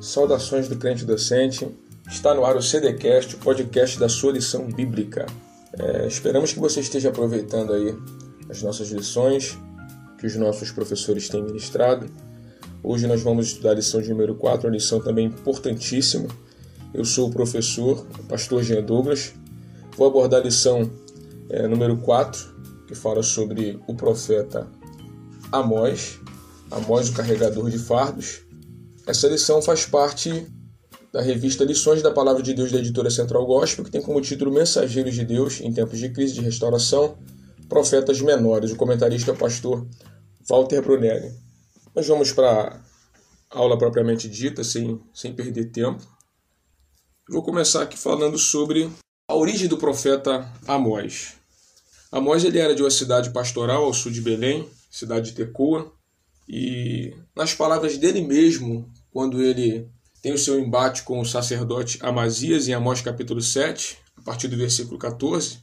Saudações do crente docente. Está no ar o CDcast, o podcast da sua lição bíblica. Esperamos que você esteja aproveitando aí as nossas lições que os nossos professores têm ministrado. Hoje nós vamos estudar a lição de número 4, uma lição também importantíssima. Eu sou o professor, o pastor Jean Douglas. Vou abordar a lição número 4, que fala sobre o profeta Amós, o carregador de fardos. Essa lição faz parte da revista Lições da Palavra de Deus da editora Central Gospel, que tem como título Mensageiros de Deus em Tempos de Crise de Restauração, Profetas Menores. O comentarista é o pastor Walter Brunelli. Nós vamos para a aula propriamente dita, sem perder tempo. Vou começar aqui falando sobre a origem do profeta Amós. Amós ele era de uma cidade pastoral ao sul de Belém, cidade de Tecoa, e nas palavras dele mesmo, quando ele tem o seu embate com o sacerdote Amazias, em Amós capítulo 7, a partir do versículo 14,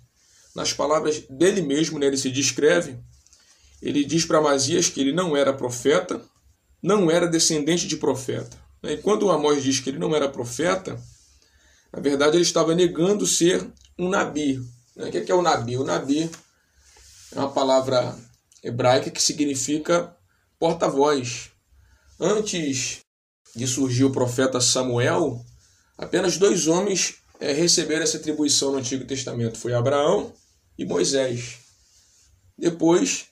nas palavras dele mesmo, ele se descreve, ele diz para Amazias que ele não era profeta, não era descendente de profeta. E quando Amós diz que ele não era profeta, na verdade ele estava negando ser um nabi. O que é o nabi? O nabi é uma palavra hebraica que significa porta-voz. Antes de surgir o profeta Samuel, apenas 2 homens receberam essa atribuição no Antigo Testamento. Foi Abraão e Moisés. Depois,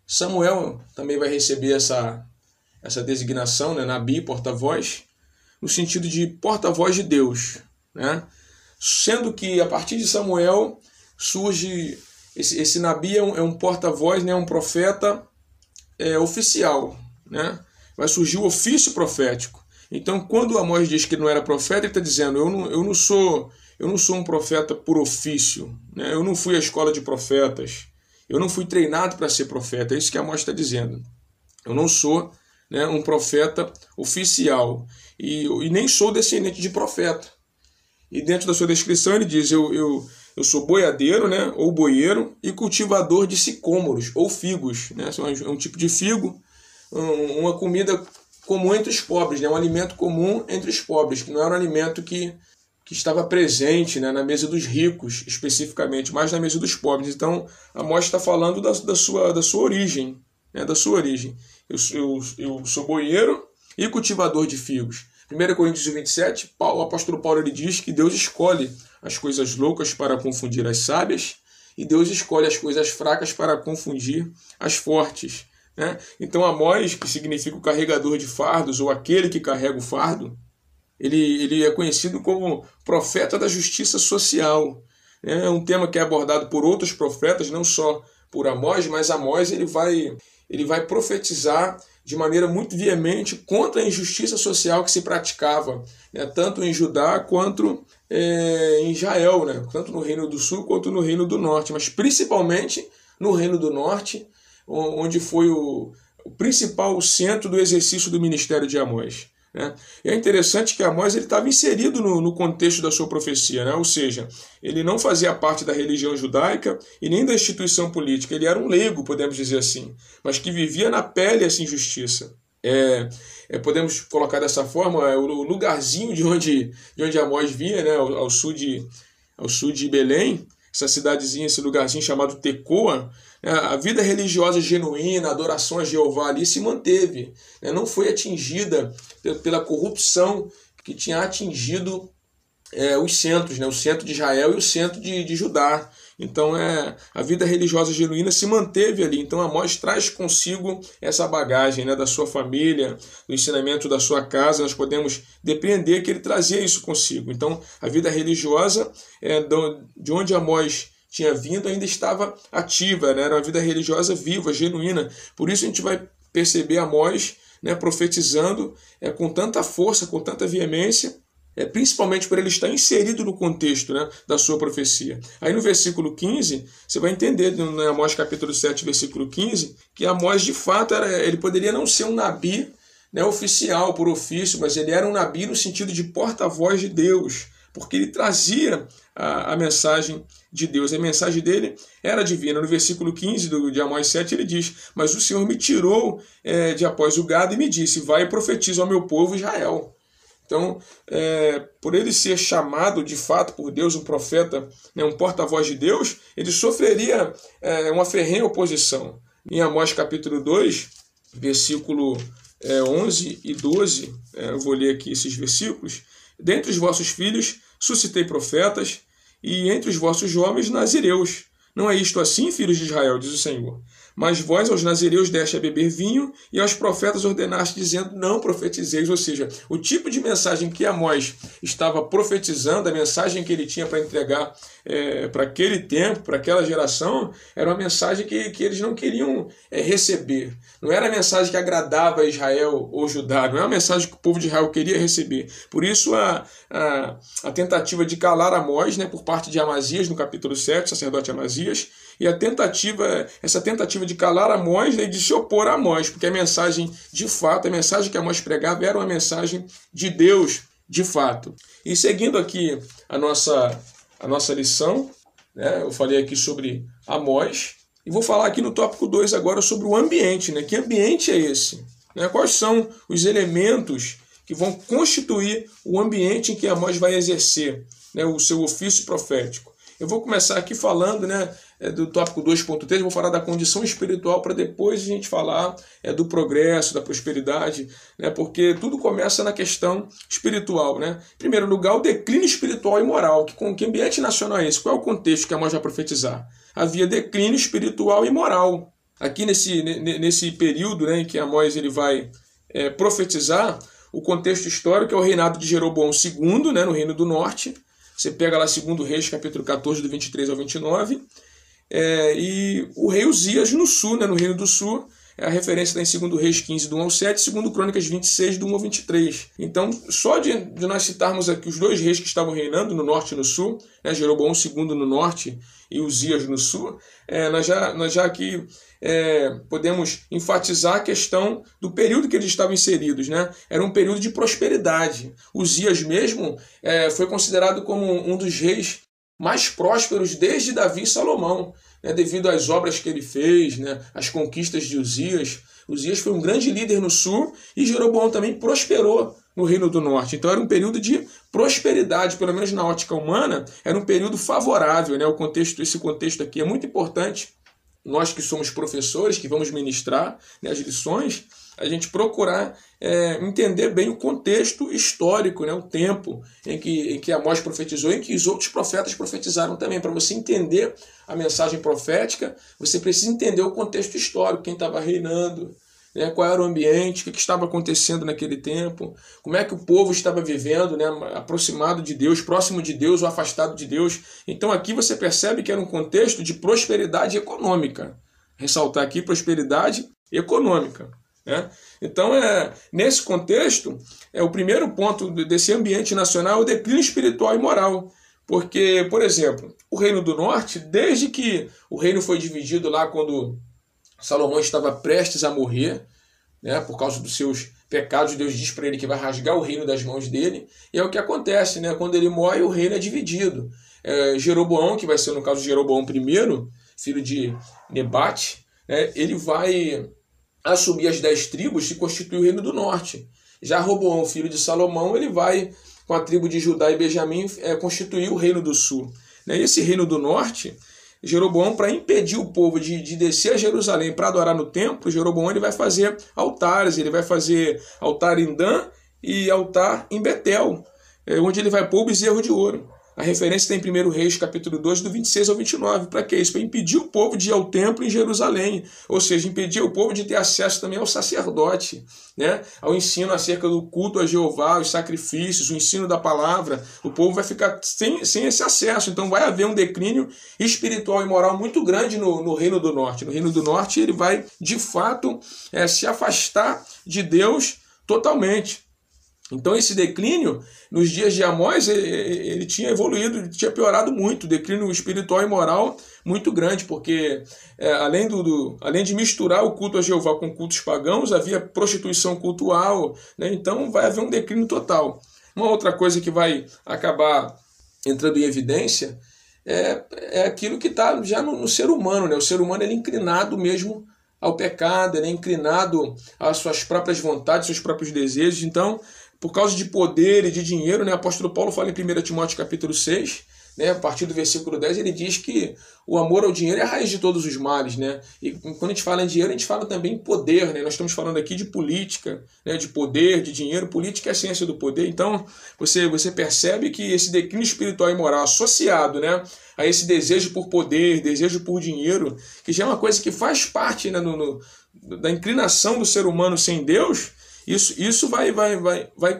Samuel também vai receber essa designação, nabi, porta-voz, no sentido de porta-voz de Deus. Sendo que, a partir de Samuel, surge esse nabi, é um porta-voz, um profeta oficial. Vai surgir o ofício profético. Então, quando Amós diz que ele não era profeta, ele está dizendo, eu não sou um profeta por ofício, eu não fui à escola de profetas, eu não fui treinado para ser profeta, é isso que Amós está dizendo. Eu não sou um profeta oficial e nem sou descendente de profeta. E dentro da sua descrição ele diz, eu sou boiadeiro, ou boieiro, e cultivador de sicômoros, ou figos. É um tipo de figo, uma comida comum entre os pobres, um alimento comum entre os pobres, que não era um alimento que estava presente na mesa dos ricos, especificamente, mas na mesa dos pobres. Então, Amós está falando da sua origem. Eu sou boieiro e cultivador de figos. 1 Coríntios 27, o apóstolo Paulo ele diz que Deus escolhe as coisas loucas para confundir as sábias e Deus escolhe as coisas fracas para confundir as fortes. Então Amós, que significa o carregador de fardos ou aquele que carrega o fardo, ele é conhecido como profeta da justiça social. É um tema que é abordado por outros profetas, não só por Amós, mas Amós ele vai profetizar de maneira muito veemente contra a injustiça social que se praticava, tanto em Judá quanto em Israel, tanto no Reino do Sul quanto no Reino do Norte, mas principalmente no Reino do Norte, onde foi o principal centro do exercício do ministério de Amós. E é interessante que Amós estava inserido no contexto da sua profecia, ou seja, ele não fazia parte da religião judaica e nem da instituição política, ele era um leigo, podemos dizer assim, mas que vivia na pele essa injustiça. Podemos colocar dessa forma, o lugarzinho de onde Amós vinha, ao sul de Belém, essa cidadezinha, esse lugarzinho chamado Tecoa, a vida religiosa genuína, a adoração a Jeová ali se manteve, não foi atingida pela corrupção que tinha atingido os centros, o centro de Israel e o centro de Judá. Então a vida religiosa genuína se manteve ali. Então Amós traz consigo essa bagagem da sua família, do ensinamento da sua casa. Nós podemos depreender que ele trazia isso consigo. Então a vida religiosa de onde Amós tinha vindo ainda estava ativa, era uma vida religiosa viva, genuína. Por isso a gente vai perceber Amós profetizando com tanta força, com tanta veemência, principalmente por ele estar inserido no contexto da sua profecia. Aí no versículo 15, você vai entender, no Amós capítulo 7, versículo 15, que Amós de fato ele poderia não ser um nabi oficial, por ofício, mas ele era um nabi no sentido de porta-voz de Deus, porque ele trazia a mensagem de Deus. A mensagem dele era divina. No versículo 15 de Amós 7 ele diz, mas o Senhor me tirou de após o gado e me disse, vai e profetiza ao meu povo Israel. Então, por ele ser chamado de fato por Deus, um profeta, né, um porta-voz de Deus, ele sofreria uma ferrenha oposição. Em Amós capítulo 2, versículo 11 e 12, eu vou ler aqui esses versículos. Dentre os vossos filhos suscitei profetas, e entre os vossos homens nazireus. Não é isto assim, filhos de Israel, diz o Senhor. Mas vós aos nazireus deste a beber vinho, e aos profetas ordenaste, dizendo, não profetizeis. Ou seja, o tipo de mensagem que Amós estava profetizando, a mensagem que ele tinha para entregar para aquele tempo, para aquela geração, era uma mensagem que eles não queriam receber. Não era a mensagem que agradava a Israel ou Judá, não era a mensagem que o povo de Israel queria receber. Por isso a tentativa de calar Amós, né, por parte de Amazias, no capítulo 7, sacerdote Amazias, e essa tentativa de calar Amós, né, de se opor a Amós, porque a mensagem, de fato, a mensagem que Amós pregava era uma mensagem de Deus, de fato. E seguindo aqui a nossa lição, né, eu falei aqui sobre Amós, e vou falar aqui no tópico 2 agora sobre o ambiente, né? Que ambiente é esse? Né? Quais são os elementos que vão constituir o ambiente em que Amós vai exercer, né, o seu ofício profético? Eu vou começar aqui falando, né, do tópico 2.3, vou falar da condição espiritual para depois a gente falar do progresso, da prosperidade, né, porque tudo começa na questão espiritual. Né? Em primeiro lugar, o declínio espiritual e moral. Que ambiente nacional é esse? Qual é o contexto que Amós vai profetizar? Havia declínio espiritual e moral. Aqui nesse período, né, em que Amós ele vai profetizar, o contexto histórico é o reinado de Jeroboão II, né, no Reino do Norte. Você pega lá 2 Reis, capítulo 14, do 23 ao 29. E o rei Uzias no sul, né, no Reino do Sul. A referência está em 2 Reis 15, do 1 ao 7, 2 Crônicas 26, do 1 ao 23. Então, só de nós citarmos aqui os dois reis que estavam reinando no norte e no sul, né, Jeroboão II no norte e Uzias no sul, nós já aqui podemos enfatizar a questão do período que eles estavam inseridos. Né? Era um período de prosperidade. Uzias mesmo foi considerado como um dos reis mais prósperos desde Davi e Salomão, né, devido às obras que ele fez, né, às conquistas de Uzias. Uzias foi um grande líder no sul e Jeroboão também prosperou no Reino do Norte. Então era um período de prosperidade, pelo menos na ótica humana, era um período favorável. Né? Esse contexto aqui é muito importante. Nós que somos professores, que vamos ministrar, né, as lições, a gente procurar entender bem o contexto histórico, né, o tempo em que Amós profetizou e em que os outros profetas profetizaram também. Para você entender a mensagem profética, você precisa entender o contexto histórico, quem estava reinando, né, qual era o ambiente, o que estava acontecendo naquele tempo, como é que o povo estava vivendo, né, aproximado de Deus, próximo de Deus ou afastado de Deus. Então aqui você percebe que era um contexto de prosperidade econômica. Ressaltar aqui prosperidade econômica. Né? Então, nesse contexto, o primeiro ponto desse ambiente nacional é o declínio espiritual e moral. Porque, por exemplo, o Reino do Norte, desde que o reino foi dividido lá quando Salomão estava prestes a morrer, né, por causa dos seus pecados, Deus diz para ele que vai rasgar o reino das mãos dele, e é o que acontece, né? Quando ele morre, o reino é dividido. Jeroboão, que vai ser no caso Jeroboão I, filho de Nebate, né, ele vai assumir as 10 tribos e constituir o Reino do Norte. Já Roboão, filho de Salomão, ele vai, com a tribo de Judá e Benjamim, constituir o Reino do Sul. E esse Reino do Norte, Jeroboão, para impedir o povo de descer a Jerusalém para adorar no templo, Jeroboão ele vai fazer altares, ele vai fazer altar em Dan e altar em Betel, onde ele vai pôr o bezerro de ouro. A referência está em 1 Reis, capítulo 2, do 26 ao 29. Para que isso? Para impedir o povo de ir ao templo em Jerusalém. Ou seja, impedir o povo de ter acesso também ao sacerdote, né? Ao ensino acerca do culto a Jeová, os sacrifícios, o ensino da palavra. O povo vai ficar sem esse acesso. Então vai haver um declínio espiritual e moral muito grande no Reino do Norte. No Reino do Norte ele vai, de fato, se afastar de Deus totalmente. Então esse declínio, nos dias de Amós, ele tinha evoluído, tinha piorado muito, declínio espiritual e moral muito grande, porque além de misturar o culto a Jeová com cultos pagãos, havia prostituição cultual, né? Então vai haver um declínio total. Uma outra coisa que vai acabar entrando em evidência é aquilo que está já no ser humano, né? O ser humano ele é inclinado mesmo ao pecado, ele é inclinado às suas próprias vontades, seus próprios desejos. Então, por causa de poder e de dinheiro, né? O apóstolo Paulo fala em 1 Timóteo capítulo 6, né? A partir do versículo 10, ele diz que o amor ao dinheiro é a raiz de todos os males, né? E quando a gente fala em dinheiro, a gente fala também em poder, né? Nós estamos falando aqui de política, né? De poder, de dinheiro. Política é a ciência do poder. Então, você percebe que esse declínio espiritual e moral associado, né, a esse desejo por poder, desejo por dinheiro, que já é uma coisa que faz parte, né, da inclinação do ser humano sem Deus, isso vai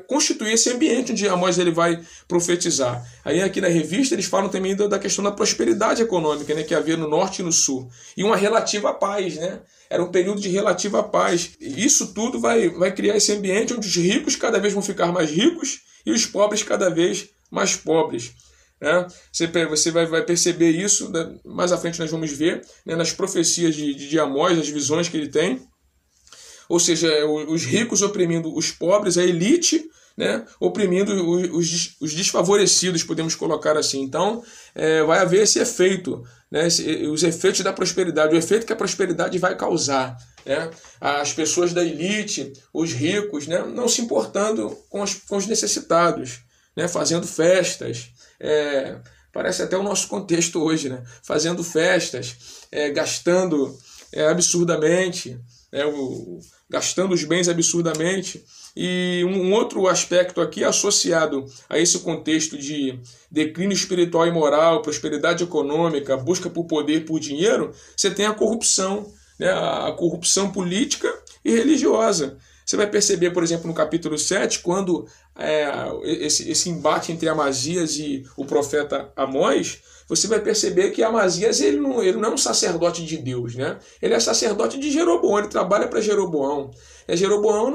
constituir esse ambiente onde Amós ele vai profetizar. Aí aqui na revista eles falam também da questão da prosperidade econômica, né, que havia no norte e no sul. E uma relativa paz, né? Era um período de relativa paz. E isso tudo vai criar esse ambiente onde os ricos cada vez vão ficar mais ricos e os pobres cada vez mais pobres. Né? Você vai perceber isso, né? Mais à frente nós vamos ver, né, nas profecias de Amós, as visões que ele tem. Ou seja, os ricos oprimindo os pobres, a elite, né, oprimindo os desfavorecidos, podemos colocar assim. Então, vai haver esse efeito, né, os efeitos da prosperidade, o efeito que a prosperidade vai causar. Né, as pessoas da elite, os ricos, né, não se importando com os necessitados, né, fazendo festas. Parece até o nosso contexto hoje, né, fazendo festas, gastando absurdamente, gastando os bens absurdamente. E um outro aspecto aqui associado a esse contexto de declínio espiritual e moral, prosperidade econômica, busca por poder, por dinheiro, você tem a corrupção, né? A corrupção política e religiosa. Você vai perceber, por exemplo, no capítulo 7, quando esse embate entre Amazias e o profeta Amós, você vai perceber que Amazias ele não é um sacerdote de Deus, né? Ele é sacerdote de Jeroboão, ele trabalha para Jeroboão. Jeroboão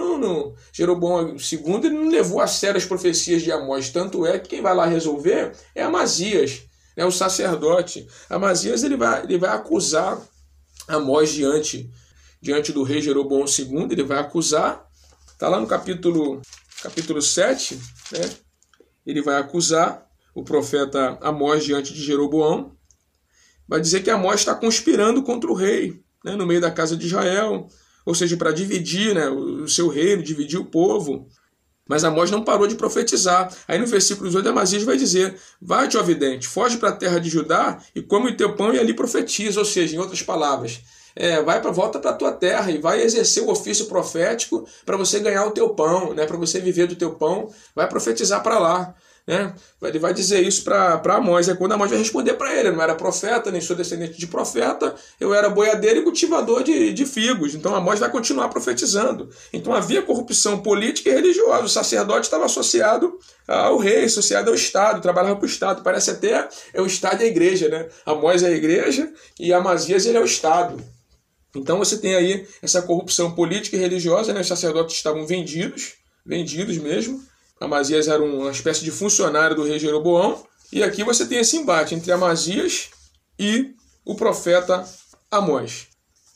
II ele não levou a sério as profecias de Amós, tanto é que quem vai lá resolver é Amazias, né, o sacerdote. Amazias ele vai acusar Amós diante do rei Jeroboão II, ele vai acusar, está lá no capítulo 7, né? Ele vai acusar o profeta Amós diante de Jeroboão, vai dizer que Amós está conspirando contra o rei, né, no meio da casa de Israel, ou seja, para dividir, né, o seu reino, dividir o povo. Mas Amós não parou de profetizar. Aí no versículo 18, Amazias vai dizer: vai-te, ó vidente, foge para a terra de Judá e come o teu pão e ali profetiza. Ou seja, em outras palavras, volta para a tua terra e vai exercer o ofício profético para você ganhar o teu pão, né, para você viver do teu pão, vai profetizar para lá. Né? Ele vai dizer isso para Amós. É quando Amós vai responder para ele: eu não era profeta, nem sou descendente de profeta, eu era boiadeiro e cultivador de figos. Então Amós vai continuar profetizando. Então havia corrupção política e religiosa. O sacerdote estava associado ao rei, associado ao Estado, trabalhava para o Estado. Parece até o Estado e a igreja, né? Amós é a igreja e Amazias ele é o Estado. Então você tem aí essa corrupção política e religiosa, né? Os sacerdotes estavam vendidos mesmo. Amazias era uma espécie de funcionário do rei Jeroboão. E aqui você tem esse embate entre Amazias e o profeta Amós.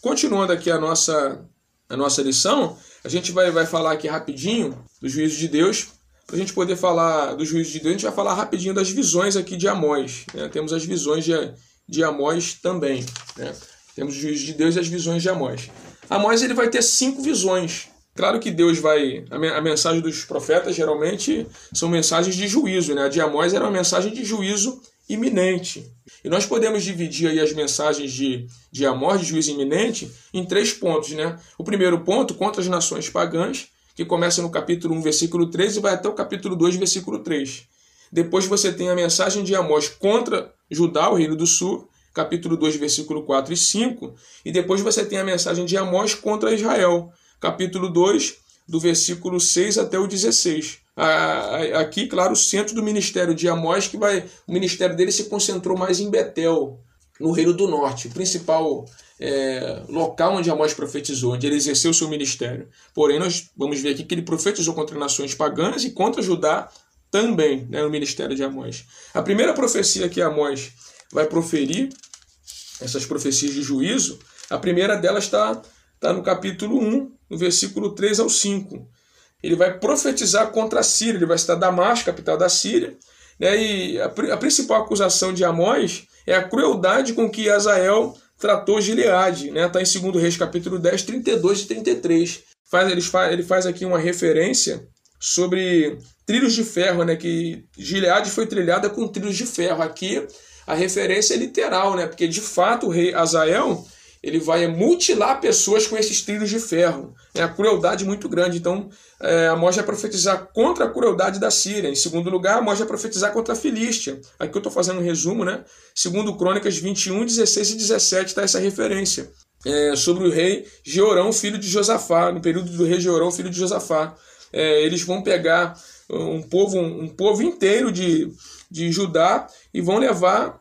Continuando aqui a nossa lição, a gente vai falar aqui rapidinho dos juízos de Deus. Para a gente poder falar dos juízos de Deus, a gente vai falar rapidinho das visões aqui de Amós. Né? Temos as visões de Amós também. Né? Temos os juízos de Deus e as visões de Amós. Amós ele vai ter 5 visões. Claro que Deus a mensagem dos profetas geralmente são mensagens de juízo, né? A de Amós era uma mensagem de juízo iminente. E nós podemos dividir aí as mensagens de Amós, de juízo iminente, em 3 pontos, né? O primeiro ponto, contra as nações pagãs, que começa no capítulo 1, versículo 3 e vai até o capítulo 2, versículo 3. Depois você tem a mensagem de Amós contra Judá, o reino do sul, capítulo 2, versículo 4 e 5. E depois você tem a mensagem de Amós contra Israel, capítulo 2, do versículo 6 até o 16. Aqui, claro, o centro do ministério de Amós, o ministério dele se concentrou mais em Betel, no reino do norte, o principal local onde Amós profetizou, onde ele exerceu o seu ministério. Porém, nós vamos ver aqui que ele profetizou contra nações pagãs e contra Judá também, né, no ministério de Amós. A primeira profecia que Amós vai proferir, essas profecias de juízo, a primeira delas está no capítulo 1, no versículo 3 ao 5. Ele vai profetizar contra a Síria, ele vai citar Damasco, capital da Síria, né? E a principal acusação de Amós é a crueldade com que Hazael tratou Gileade. Está em 2 Reis, capítulo 10, 32 e 33. Ele faz aqui uma referência sobre trilhos de ferro, né? Que Gileade foi trilhada com trilhos de ferro. Aqui a referência é literal, né? Porque de fato o rei Hazael ele vai mutilar pessoas com esses trilhos de ferro. É a crueldade muito grande. Então, Amós vai profetizar contra a crueldade da Síria. Em segundo lugar, Amós vai profetizar contra a Filístia. Aqui eu estou fazendo um resumo, né? Segundo Crônicas 21, 16 e 17 está essa referência. Sobre o rei Jeorão, filho de Josafá, no período do rei Jeorão, filho de Josafá. Eles vão pegar um povo inteiro de Judá e vão levar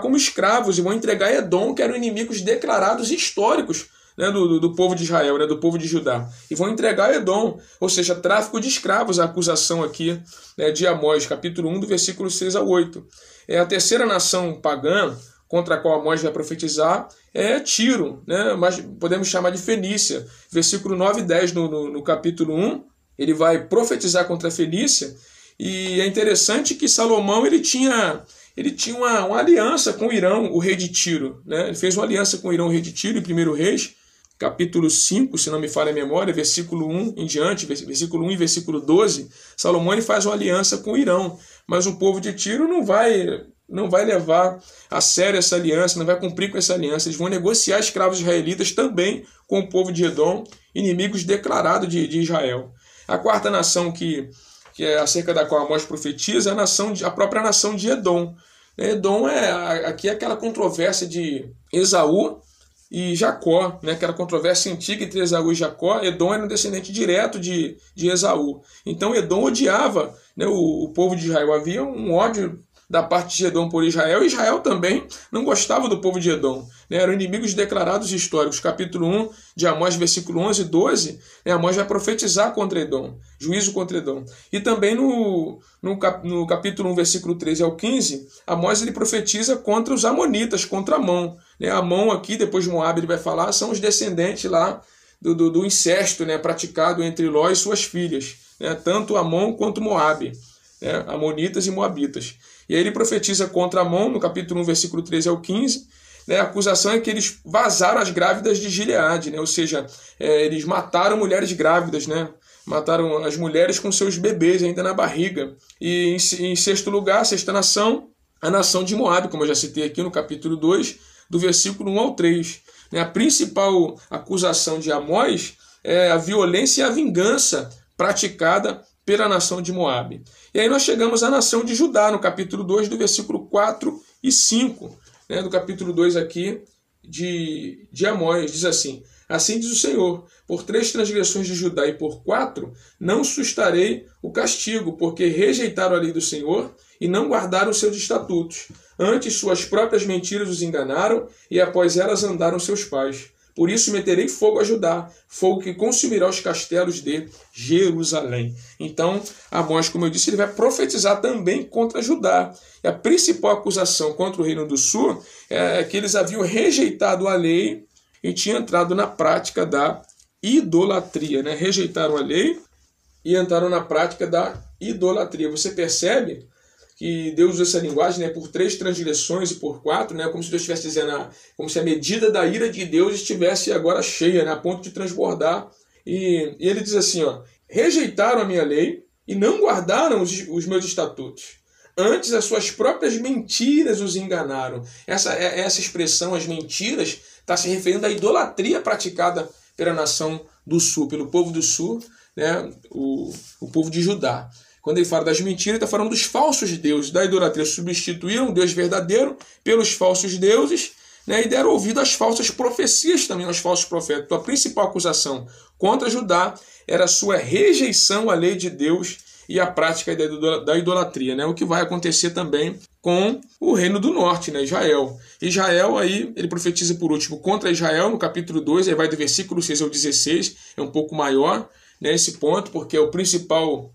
como escravos e vão entregar Edom, que eram inimigos declarados históricos, né, do povo de Israel, né, do povo de Judá. E vão entregar Edom, ou seja, tráfico de escravos, a acusação aqui, né, de Amós, capítulo 1, do versículo 6 a 8. A terceira nação pagã contra a qual Amós vai profetizar é Tiro, né, mas podemos chamar de Fenícia. Versículo 9 e 10 no capítulo 1, ele vai profetizar contra a Fenícia. E é interessante que Salomão ele tinha uma aliança com Irão, o rei de Tiro. Né? Ele fez uma aliança com Irão, o rei de Tiro, em 1 Reis, capítulo 5, se não me falha a memória, versículo 1 em diante, versículo 1 e versículo 12. Salomão ele faz uma aliança com Irão, mas o povo de Tiro não vai levar a sério essa aliança, não vai cumprir com essa aliança. Eles vão negociar escravos israelitas também com o povo de Edom, inimigos declarados de Israel. A quarta nação que é acerca da qual Amós profetiza, a própria nação de Edom. Edom aqui é aquela controvérsia de Esaú e Jacó, né? Aquela controvérsia antiga entre Esaú e Jacó. Edom era um descendente direto de Esaú. Então Edom odiava, né, o povo de Israel. Havia um ódio da parte de Edom por Israel, e Israel também não gostava do povo de Edom. Né? Eram inimigos declarados históricos. Capítulo 1 de Amós, versículo 11 e 12, né? Amós vai profetizar contra Edom, juízo contra Edom. E também no capítulo 1, versículo 13 ao 15, Amós ele profetiza contra os amonitas, contra Amon. Né? Amon aqui, depois de Moabe ele vai falar, são os descendentes lá do incesto, né, praticado entre Ló e suas filhas. Né? Tanto Amon quanto Moabe. Né? Amonitas e Moabitas. E aí ele profetiza contra Amon, no capítulo 1, versículo 13 ao 15. Né? A acusação é que eles vazaram as grávidas de Gileade, né? Ou seja, eles mataram mulheres grávidas, né? Mataram as mulheres com seus bebês ainda na barriga. E em sexto lugar, a sexta nação, a nação de Moabe, como eu já citei aqui no capítulo 2, do versículo 1 ao 3. Né? A principal acusação de Amós é a violência e a vingança praticada pela nação de Moabe. E aí nós chegamos à nação de Judá, no capítulo 2, do versículo 4 e 5, né, do capítulo 2 aqui de Amós. Diz assim: assim diz o Senhor, por 3 transgressões de Judá e por 4, não sustarei o castigo, porque rejeitaram a lei do Senhor e não guardaram os seus estatutos. Antes suas próprias mentiras os enganaram e após elas andaram seus pais. Por isso meterei fogo a Judá, fogo que consumirá os castelos de Jerusalém. Então, Amós, como eu disse, ele vai profetizar também contra Judá. E a principal acusação contra o Reino do Sul é que eles haviam rejeitado a lei e tinham entrado na prática da idolatria. Né? Rejeitaram a lei e entraram na prática da idolatria. Você percebe que Deus usa essa linguagem, né, por 3 transgressões e por 4, né, como se Deus estivesse dizendo, como se a medida da ira de Deus estivesse agora cheia, né, a ponto de transbordar. E ele diz assim, rejeitaram a minha lei e não guardaram os meus estatutos. Antes as suas próprias mentiras os enganaram. Essa expressão, as mentiras, está se referindo à idolatria praticada pela nação do sul, pelo povo do sul, né, o povo de Judá. Quando ele fala das mentiras, ele está falando dos falsos deuses, da idolatria. Substituíram o Deus verdadeiro pelos falsos deuses, né, e deram ouvido às falsas profecias também, aos falsos profetas. Então, a principal acusação contra Judá era a sua rejeição à lei de Deus e a prática da idolatria. Né, o que vai acontecer também com o reino do norte, né, Israel. Israel, aí, ele profetiza por último contra Israel, no capítulo 2, aí vai do versículo 6 ao 16, é um pouco maior, né, esse ponto, porque é o principal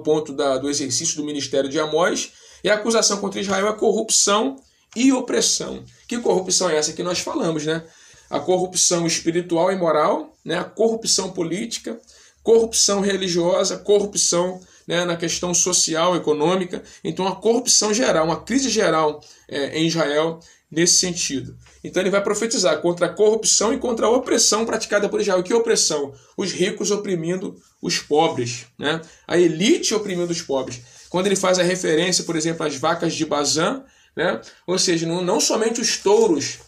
ponto do exercício do ministério de Amós. E a acusação contra Israel é corrupção e opressão. Que corrupção é essa que nós falamos, né? A corrupção espiritual e moral, né? A corrupção política, corrupção religiosa, corrupção, né, na questão social, econômica. Então, a corrupção geral, uma crise geral em Israel, nesse sentido. Então ele vai profetizar contra a corrupção e contra a opressão praticada por Israel. Que opressão? Os ricos oprimindo os pobres, né? A elite oprimindo os pobres. Quando ele faz a referência, por exemplo, às vacas de Bazã, né? Ou seja, não somente os touros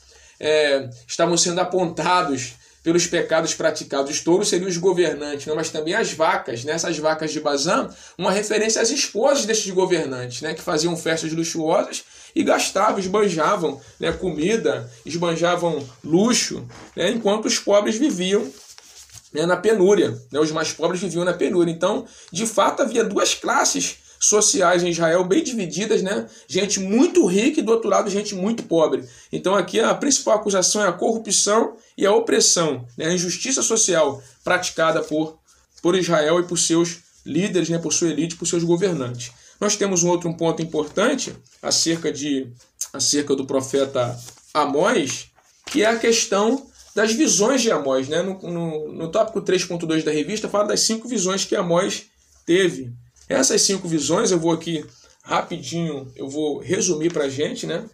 estavam sendo apontados pelos pecados praticados. Os touros seriam os governantes, mas também as vacas, né? Essas vacas de Bazã, uma referência às esposas destes governantes, né? Que faziam festas luxuosas e gastavam, esbanjavam, né? Comida, esbanjavam luxo, né? Enquanto os pobres viviam, né? Na penúria, né? Os mais pobres viviam na penúria. Então, de fato, havia duas classes sociais em Israel bem divididas, né? Gente muito rica e do outro lado gente muito pobre. Então aqui a principal acusação é a corrupção e a opressão, né? A injustiça social praticada por Israel e por seus líderes, né? Por sua elite, por seus governantes. Nós temos um outro ponto importante acerca do profeta Amós, que é a questão das visões de Amós, né? No tópico 3.2 da revista fala das 5 visões que Amós teve. Essas 5 visões, eu vou aqui rapidinho, eu vou resumir para a gente, né?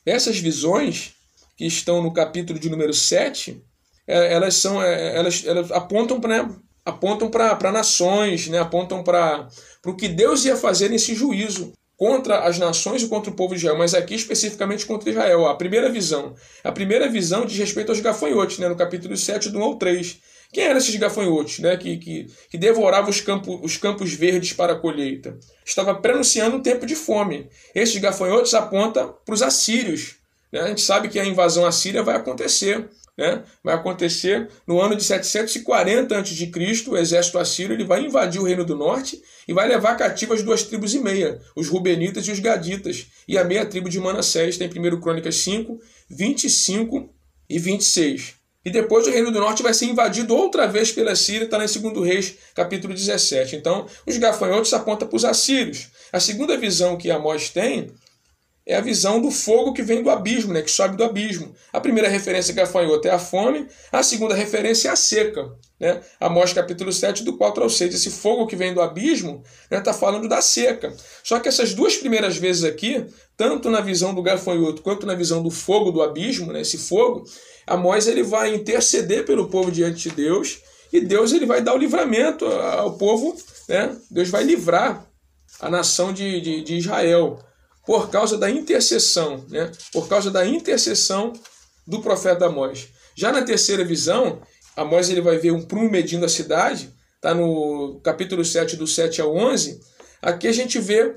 Essas visões, que estão no capítulo de número 7, elas apontam para nações, né? Apontam para o que Deus ia fazer nesse juízo contra as nações e contra o povo de Israel, mas aqui especificamente contra Israel. A primeira visão diz respeito aos gafanhotos, né? No capítulo 7, do 1 ao 3. Quem eram esses gafanhotos, né, que devoravam os campos verdes para a colheita? Estava prenunciando um tempo de fome. Esses gafanhotos apontam para os assírios, né? A gente sabe que a invasão assíria vai acontecer, né? Vai acontecer no ano de 740 a.C. O exército assírio ele vai invadir o Reino do Norte e vai levar cativo as 2 tribos e meia, os Rubenitas e os Gaditas, e a meia tribo de Manassés. Tem 1 Crônicas 5, 25 e 26. E depois o Reino do Norte vai ser invadido outra vez pela Síria, está em 2 Reis, capítulo 17. Então, os gafanhotos apontam para os assírios. A segunda visão que Amós tem é a visão do fogo que vem do abismo, né, que sobe do abismo. A primeira referência a gafanhoto é a fome, a segunda referência é a seca. Né? Amós capítulo 7, do 4 ao 6. Esse fogo que vem do abismo está falando da seca. Só que essas 2 primeiras vezes aqui, tanto na visão do gafanhoto quanto na visão do fogo do abismo, né, esse fogo, Amós ele vai interceder pelo povo diante de Deus, e Deus ele vai dar o livramento ao povo, né? Deus vai livrar a nação de Israel por causa da intercessão, né? Por causa da intercessão do profeta Amós. Já na terceira visão, Amós ele vai ver um prumo medindo a cidade, está no capítulo 7, do 7 ao 11. Aqui a gente vê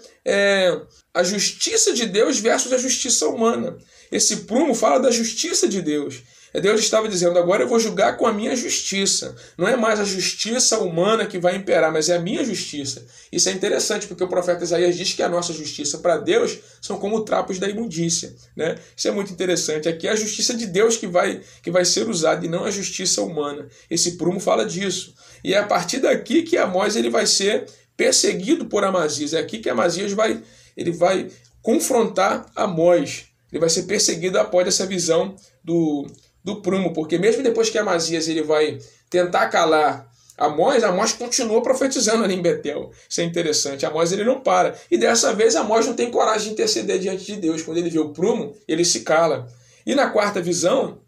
a justiça de Deus versus a justiça humana. Esse prumo fala da justiça de Deus. Deus estava dizendo, agora eu vou julgar com a minha justiça. Não é mais a justiça humana que vai imperar, mas é a minha justiça. Isso é interessante, porque o profeta Isaías diz que a nossa justiça para Deus são como trapos da imundícia. Né? Isso é muito interessante. Aqui é a justiça de Deus que vai ser usada, e não a justiça humana. Esse prumo fala disso. E é a partir daqui que Amós ele vai ser perseguido por Amazias. É aqui que Amazias vai confrontar Amós. Ele vai ser perseguido após essa visão do prumo, porque mesmo depois que Amazias ele vai tentar calar Amós continua profetizando ali em Betel. Isso é interessante. Amós ele não para. E dessa vez Amós não tem coragem de interceder diante de Deus. Quando ele vê o prumo, ele se cala. E na quarta visão,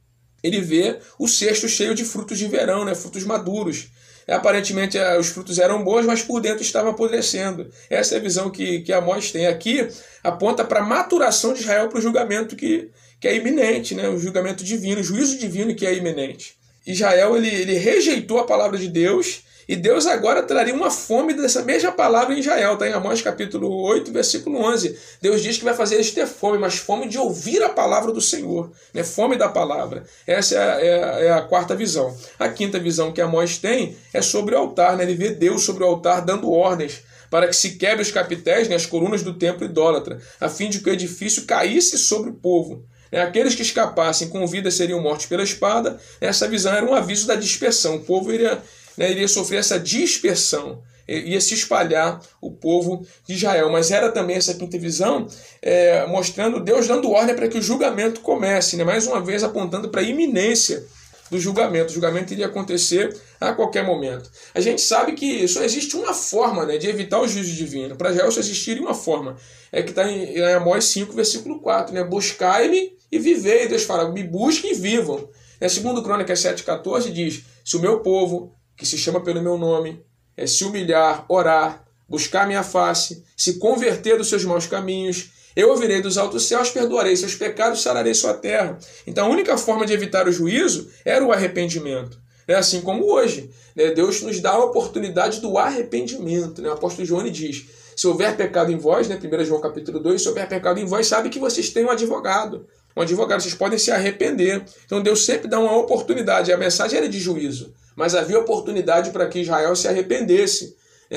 ele vê o cesto cheio de frutos de verão, né? Frutos maduros. Aparentemente os frutos eram bons, mas por dentro estavam apodrecendo. Essa é a visão que Amós tem. Aqui aponta para a maturação de Israel para o julgamento que é iminente, né? O julgamento divino, o juízo divino que é iminente. Israel ele rejeitou a palavra de Deus, e Deus agora traria uma fome dessa mesma palavra em Israel. Está em Amós capítulo 8, versículo 11. Deus diz que vai fazer eles ter fome, mas fome de ouvir a palavra do Senhor. Né? Fome da palavra. Essa é a quarta visão. A quinta visão que Amós tem é sobre o altar. Né? Ele vê Deus sobre o altar dando ordens para que se quebre os capitéis, né? As colunas do templo idólatra, a fim de que o edifício caísse sobre o povo. Aqueles que escapassem com vida seriam mortos pela espada. Essa visão era um aviso da dispersão. O povo iria sofrer essa dispersão, ia se espalhar o povo de Israel. Mas era também essa quinta visão mostrando Deus dando ordem para que o julgamento comece, né? Mais uma vez apontando para a iminência do julgamento. O julgamento iria acontecer a qualquer momento. A gente sabe que só existe uma forma, né, de evitar o juízo divino. Para Israel só existiria uma forma. É que está em Amós 5, versículo 4. Né? Buscai-me e viver. E Deus fala, me busquem e vivam. Segundo Crônicas 7,14 diz, se o meu povo, que se chama pelo meu nome, se humilhar, orar, buscar minha face, se converter dos seus maus caminhos, eu ouvirei dos altos céus, perdoarei seus pecados, sararei sua terra. Então a única forma de evitar o juízo era o arrependimento. Assim como hoje, Deus nos dá a oportunidade do arrependimento. O apóstolo João diz, se houver pecado em vós, 1 João capítulo 2, se houver pecado em vós, sabe que vocês têm um advogado. Um advogado, vocês podem se arrepender. Então Deus sempre dá uma oportunidade. A mensagem era de juízo, mas havia oportunidade para que Israel se arrependesse.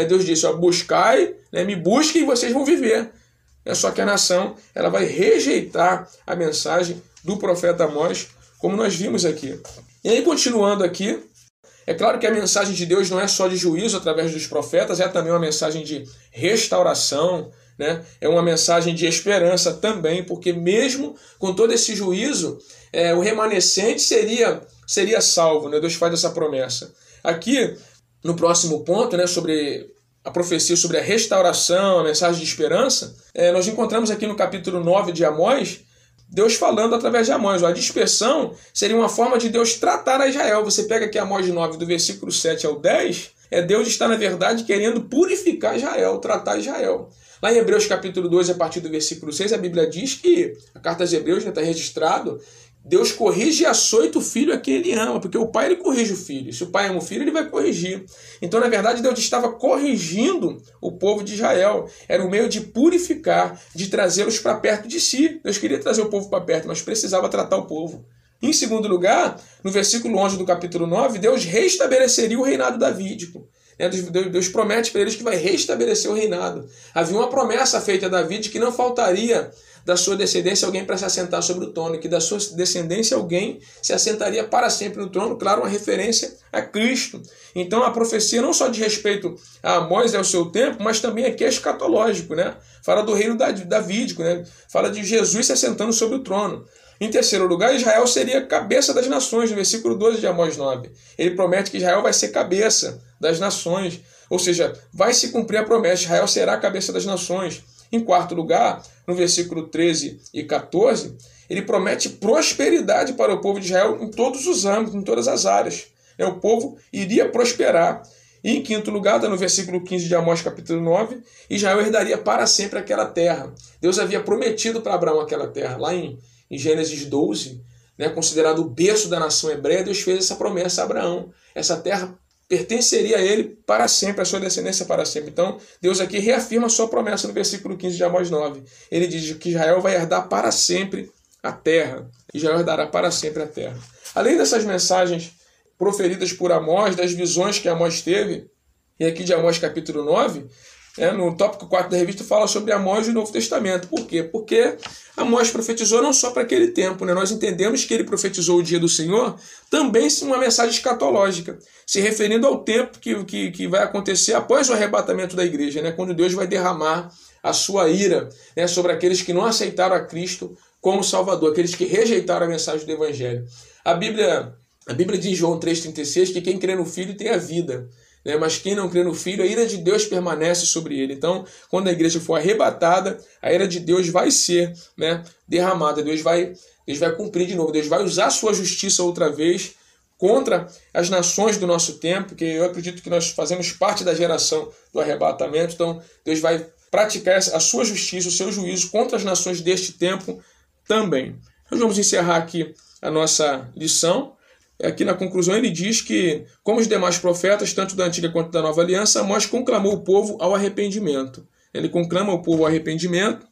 Deus disse, buscai, me busquem e vocês vão viver. Só que a nação ela vai rejeitar a mensagem do profeta Amós, como nós vimos aqui. E aí, continuando aqui, é claro que a mensagem de Deus não é só de juízo através dos profetas, é também uma mensagem de restauração, é uma mensagem de esperança também, porque mesmo com todo esse juízo, o remanescente seria salvo. Deus faz essa promessa. Aqui, no próximo ponto, sobre a profecia sobre a restauração, a mensagem de esperança, nós encontramos aqui no capítulo 9 de Amós, Deus falando através de Amós. A dispersão seria uma forma de Deus tratar a Israel. Você pega aqui Amós 9, do versículo 7 ao 10, Deus está, na verdade, querendo purificar Israel, tratar Israel. Lá em Hebreus capítulo 12, a partir do versículo 6, a Bíblia diz que, a carta aos Hebreus está registrado, Deus corrige e açoita o filho a quem ele ama, porque o pai ele corrige o filho. Se o pai ama o filho, ele vai corrigir. Então, na verdade, Deus estava corrigindo o povo de Israel. Era um meio de purificar, de trazê-los para perto de si. Deus queria trazer o povo para perto, mas precisava tratar o povo. Em segundo lugar, no versículo 11 do capítulo 9, Deus restabeleceria o reinado davídico. Deus promete para eles que vai restabelecer o reinado. Havia uma promessa feita a Davi de que não faltaria da sua descendência alguém para se assentar sobre o trono, que da sua descendência alguém se assentaria para sempre no trono, claro, uma referência a Cristo. Então a profecia não só diz respeito a Amós e ao seu tempo, mas também aqui é escatológico, Fala do reino davídico, Fala de Jesus se assentando sobre o trono. Em terceiro lugar, Israel seria cabeça das nações, no versículo 12 de Amós 9. Ele promete que Israel vai ser cabeça das nações, ou seja, vai se cumprir a promessa, Israel será a cabeça das nações. Em quarto lugar, no versículo 13 e 14, ele promete prosperidade para o povo de Israel em todos os âmbitos, em todas as áreas. O povo iria prosperar. E em quinto lugar, no versículo 15 de Amós capítulo 9, Israel herdaria para sempre aquela terra. Deus havia prometido para Abraão aquela terra. Lá em Gênesis 12, considerado o berço da nação hebreia, Deus fez essa promessa a Abraão. Essa terra pertenceria a ele para sempre, a sua descendência para sempre. Então, Deus aqui reafirma a sua promessa no versículo 15 de Amós 9. Ele diz que Israel vai herdar para sempre a terra. Israel herdará para sempre a terra. Além dessas mensagens proferidas por Amós, das visões que Amós teve, e aqui de Amós capítulo 9, no tópico 4 da revista fala sobre Amós e o Novo Testamento. Por quê? Porque Amós profetizou não só para aquele tempo. Nós entendemos que ele profetizou o dia do Senhor, também uma mensagem escatológica, se referindo ao tempo que vai acontecer após o arrebatamento da igreja, quando Deus vai derramar a sua ira sobre aqueles que não aceitaram a Cristo como Salvador, aqueles que rejeitaram a mensagem do Evangelho. A Bíblia diz em João 3,36 que quem crê no Filho tem a vida. Mas quem não crê no Filho, a ira de Deus permanece sobre ele. Então, quando a igreja for arrebatada, a ira de Deus vai ser derramada. Deus vai cumprir de novo. Deus vai usar a sua justiça outra vez contra as nações do nosso tempo, porque eu acredito que nós fazemos parte da geração do arrebatamento. Então, Deus vai praticar a sua justiça, o seu juízo contra as nações deste tempo também. Nós vamos encerrar aqui a nossa lição. Aqui na conclusão ele diz que, como os demais profetas, tanto da antiga quanto da nova aliança, Amós conclamou o povo ao arrependimento. Ele conclama o povo ao arrependimento.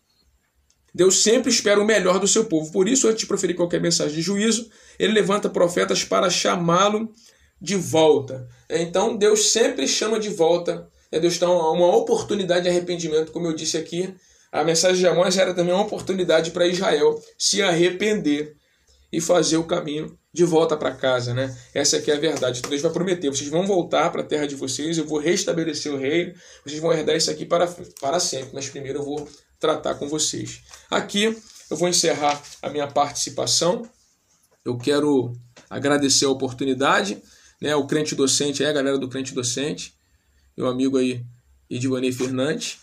Deus sempre espera o melhor do seu povo. Por isso, antes de proferir qualquer mensagem de juízo, ele levanta profetas para chamá-lo de volta. Então, Deus sempre chama de volta. Deus dá uma oportunidade de arrependimento, como eu disse aqui. A mensagem de Amós era também uma oportunidade para Israel se arrepender e fazer o caminho de volta para casa, Essa aqui é a verdade. Então Deus vai prometer, vocês vão voltar para a terra de vocês, eu vou restabelecer o reino, vocês vão herdar isso aqui para sempre, mas primeiro eu vou tratar com vocês. Aqui eu vou encerrar a minha participação. Eu quero agradecer a oportunidade, o Crente Docente, a galera do Crente Docente, meu amigo aí, Edvanei Fernandes.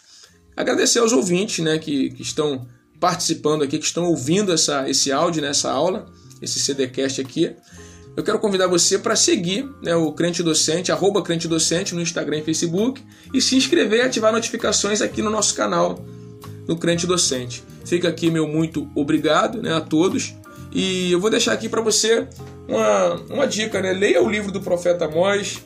Agradecer aos ouvintes, que estão participando aqui, que estão ouvindo esse áudio, essa aula, esse CDcast aqui. Eu quero convidar você para seguir, né, o Crente Docente, @CrenteDocente no Instagram e Facebook, e se inscrever e ativar notificações aqui no nosso canal, no Crente Docente. Fica aqui meu muito obrigado, né, a todos. E eu vou deixar aqui para você uma dica, né? Leia o livro do profeta Amós,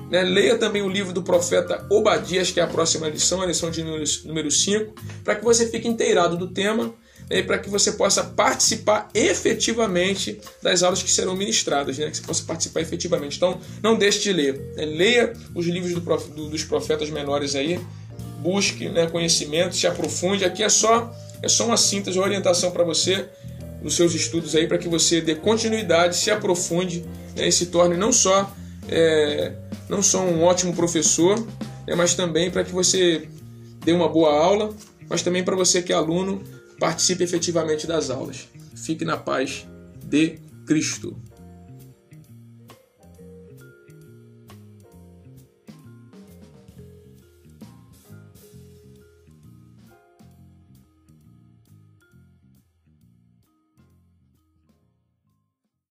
né? Leia também o livro do profeta Obadias, que é a próxima lição, a lição de número 5, para que você fique inteirado do tema, né? E para que você possa participar efetivamente das aulas que serão ministradas, né? Que você possa participar efetivamente. Então, não deixe de ler, né? Leia os livros dos profetas menores aí, busque, né, conhecimento, se aprofunde. Aqui é só uma síntese, uma orientação para você nos seus estudos aí, para que você dê continuidade, se aprofunde, né, e se torne não só um ótimo professor, né, mas também para que você dê uma boa aula, mas também para você que é aluno, participe efetivamente das aulas. Fique na paz de Cristo.